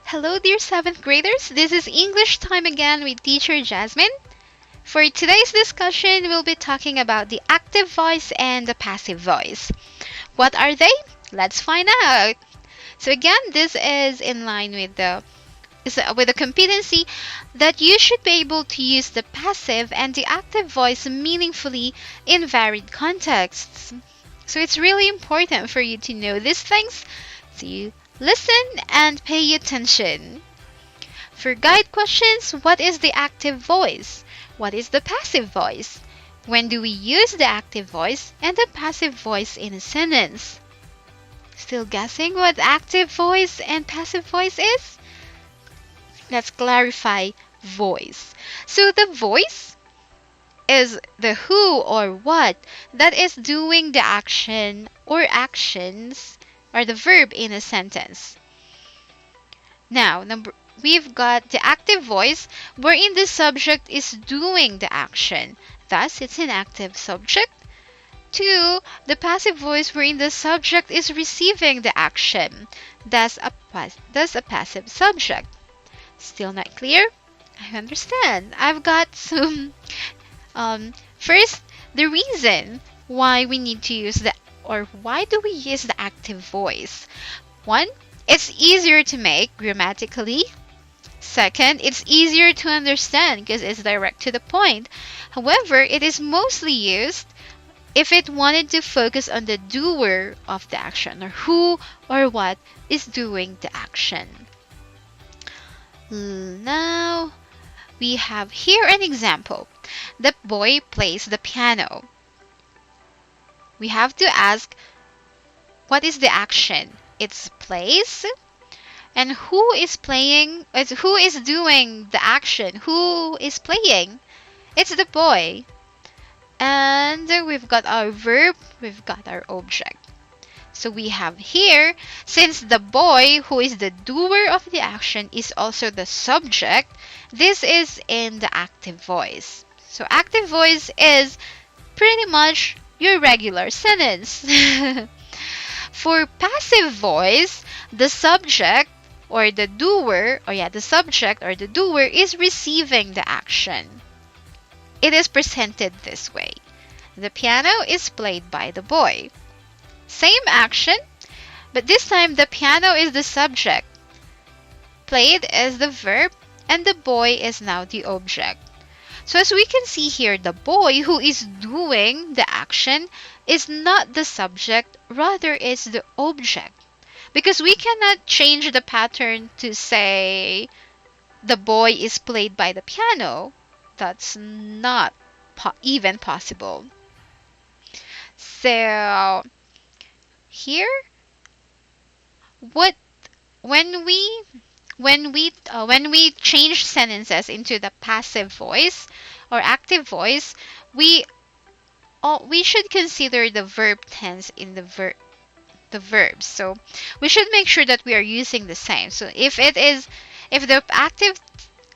Hello, dear 7th graders. This is English time again with teacher Jasmine. For today's discussion, we'll be talking about the active voice and the passive voice. What are they? Let's find out. So again, this is in line with the competency that you should be able to use the passive and the active voice meaningfully in varied contexts. So it's really important for you to know these things. So you listen and pay attention. For guide questions, what is the active voice? What is the passive voice? When do we use the active voice and the passive voice in a sentence? Still guessing what active voice and passive voice is? Let's clarify voice. So the voice is the who or what that is doing the action or actions or the verb in a sentence. Now, we've got the active voice wherein the subject is doing the action. Thus, it's an active subject. 2, the passive voice wherein the subject is receiving the action. Thus, a passive subject. Still not clear? I understand. I've got some. First, the reason why we need to use why do we use the active voice? 1, it's easier to make grammatically. Second, it's easier to understand because it's direct to the point. However, it is mostly used if it wanted to focus on the doer of the action or who or what is doing the action. Now, we have here an example. The boy plays the piano. We have to ask, what is the action? It's plays. And who is playing? Who is doing the action? Who is playing? It's the boy. And we've got our verb, we've got our object. So we have here, since the boy, who is the doer of the action, is also the subject, this is in the active voice. So active voice is pretty much your regular sentence. For passive voice, the subject or the doer, the subject or the doer is receiving the action. It is presented this way. The piano is played by the boy. Same action, but this time the piano is the subject. Played is the verb, and the boy is now the object. So as we can see here, the boy who is doing the action is not the subject, rather is the object. Because we cannot change the pattern to say the boy is played by the piano. That's not even possible. So here, when we change sentences into the passive voice or active voice, we should consider the verb tense in the verbs. So we should make sure that we are using the same. So if the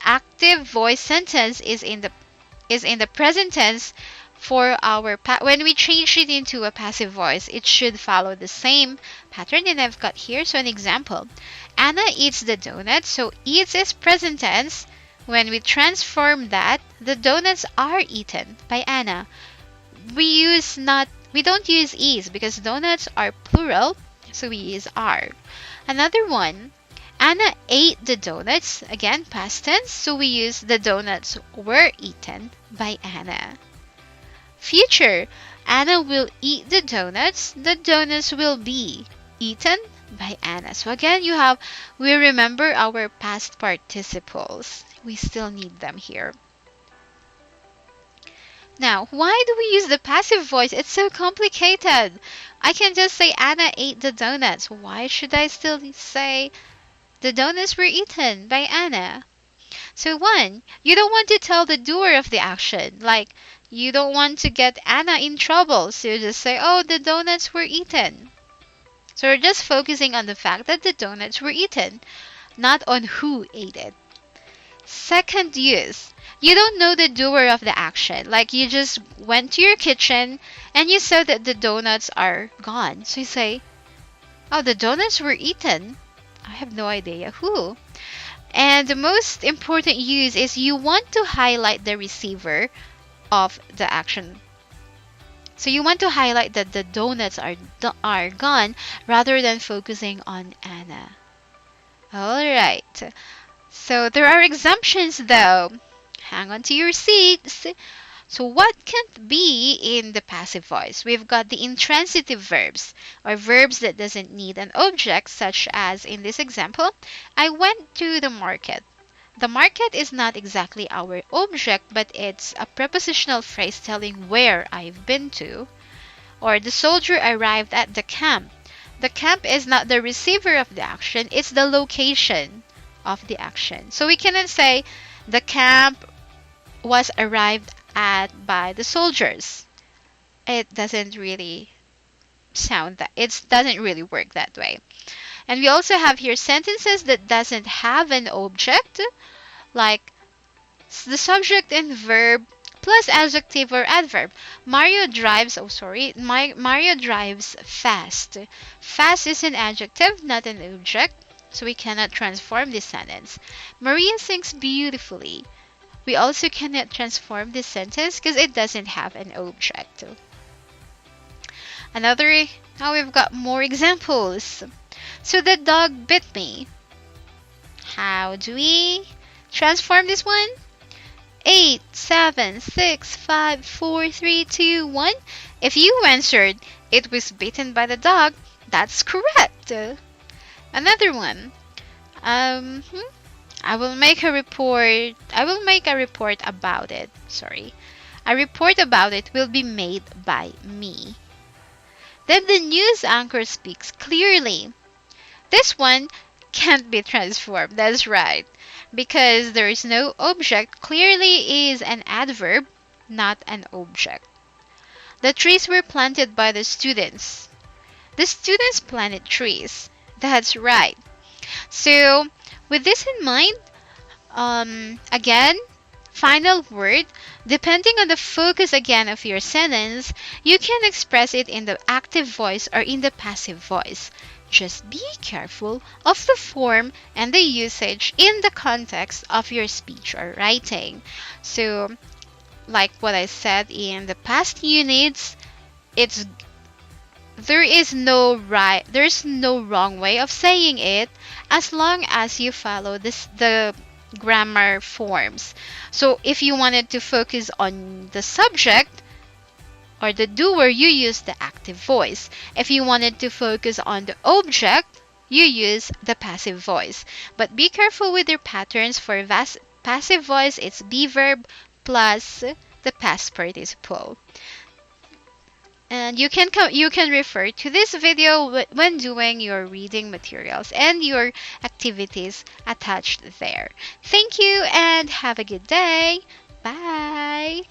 active voice sentence is in the present tense, when we change it into a passive voice, it should follow the same pattern. And I've got here an example. Anna eats the donut. So eats is present tense. When we transform that, the donuts are eaten by Anna. We don't use is because donuts are plural, so we use are. Another one, Anna ate the donuts. Again, past tense, so we use the donuts were eaten by Anna. Future, Anna will eat the donuts. The donuts will be eaten by Anna. So again, we remember our past participles. We still need them here. Now, why do we use the passive voice? It's so complicated. I can just say Anna ate the donuts. Why should I still say the donuts were eaten by Anna? So 1, you don't want to tell the doer of the action. Like, you don't want to get Anna in trouble. So you just say, oh, the donuts were eaten. So we're just focusing on the fact that the donuts were eaten, not on who ate it. Second use, you don't know the doer of the action. Like, you just went to your kitchen and you saw that the donuts are gone. So you say, oh, the donuts were eaten. I have no idea who. And the most important use is you want to highlight the receiver of the action. So you want to highlight that the donuts are gone rather than focusing on Anna. All right. So there are exemptions though. Hang on to your seats. So what can't be in the passive voice? We've got the intransitive verbs, or verbs that doesn't need an object, such as in this example, I went to the market. The market is not exactly our object, but it's a prepositional phrase telling where I've been to. Or the soldier arrived at the camp. The camp is not the receiver of the action, it's the location of the action. So we cannot say the camp was arrived at by the soldiers. It doesn't really it doesn't really work that way. And we also have here sentences that doesn't have an object, like the subject and verb plus adjective or adverb. Mario drives fast. Fast is an adjective, not an object, so we cannot transform this sentence. Maria sings beautifully. We also cannot transform this sentence because it doesn't have an object. Now we've got more examples. So the dog bit me. How do we transform this one? 8, 7, 6, 5, 4, 3, 2, 1. If you answered, it was bitten by the dog, that's correct. Another one. I will make a report about it. Sorry. A report about it will be made by me. Then the news anchor speaks clearly. This one can't be transformed. That's right. Because there is no object, clearly is an adverb, not an object. The trees were planted by the students. The students planted trees. That's right. So, with this in mind, again, final word, depending on the focus again of your sentence, you can express it in the active voice or in the passive voice. Just be careful of the form and the usage in the context of your speech or writing. So, like what I said in the past units, it's there's no wrong way of saying it as long as you follow the grammar forms. So if you wanted to focus on the subject or the doer, you use the active voice. If you wanted to focus on the object, you use the passive voice. But be careful with your patterns. For passive voice, it's be verb plus the past participle. And you can refer to this video when doing your reading materials and your activities attached there. Thank you and have a good day. Bye.